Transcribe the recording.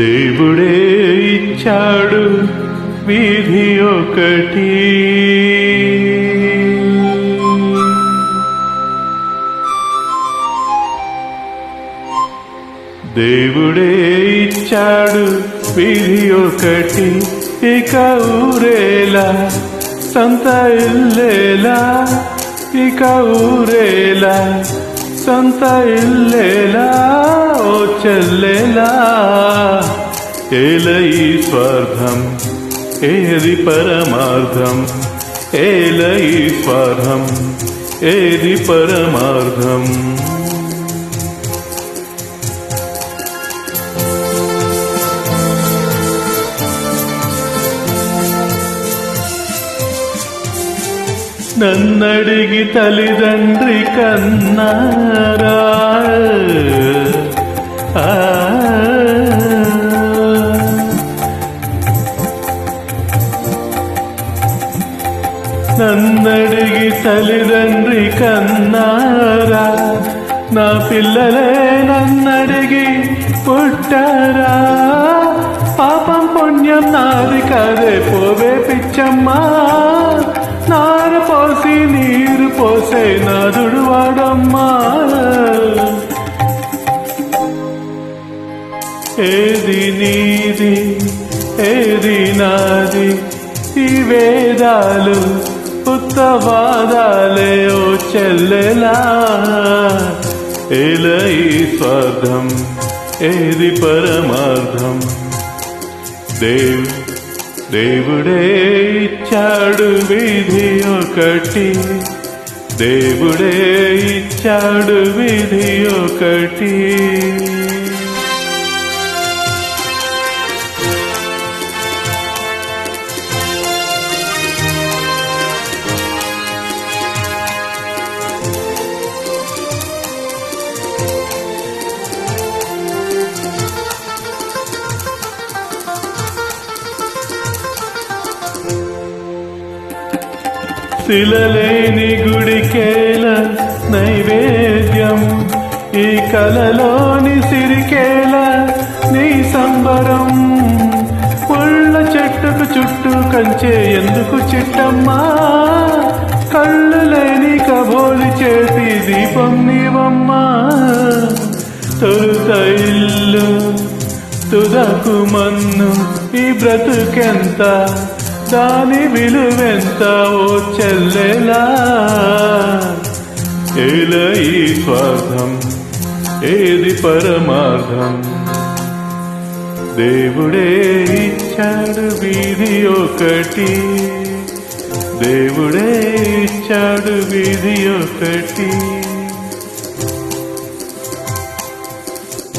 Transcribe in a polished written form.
దేవుడే ఇచ్చాడు వీధి ఒకటి, దేవుడే ఇచ్చాడు వీధి ఒకటి, ఇక ఊరేలా సంత ఇల్లేలా, ఇక ఊరేలా సంత ఇల్లేలా, ఓ చెల్లేలా ఏల ఈ స్వార్థం ఏది పరమార్థం, ఏల ఈ స్వార్థం ఏది పరమార్థం. నన్నడిగి తల్లిదండ్రి కన్నారా, నన్నడిగి తల్లిదండ్రి కన్నారా, నా పిల్లలే నన్నడిగి పుట్టారా, పాపం పుణ్యం నాది కాదే పోవే పిచ్చమ్మా, నారు పోసి నీరు పోసే నాదుడు వాడమ్మా. ఏది నీది ఏది నాది, ఈ వేదాలు ఉత్తవాదాలే ఓ చెల్లెలా, ఏల ఈ స్వార్థం ఏది పరమార్థం. దేవుడే ఇచ్చాడు వీధి ఒకటి, దేవుడే ఇచ్చాడు వీధి ఒకటి. శిలలేని గుడికేల నైవేద్యం, ఈ కలలోని సిరికేల నీ సంబరం, ముళ్ళ చెట్టుకు చుట్టూ కంచే ఎందుకు చిట్టమ్మా, కళ్ళు లేని కబోలి చేతి దీపం నీవమ్మా. తొలుత ఇల్లు తుదకు మన్ను, ఈ బ్రతుకెంత దాని విలువెంత ఓ చెల్లెలా, ఏల ఈ స్వార్థం ఏది పరమార్థం. దేవుడే ఇచ్చాడు వీధి ఒకటి, దేవుడే ఇచ్చాడు వీధి ఒకటి.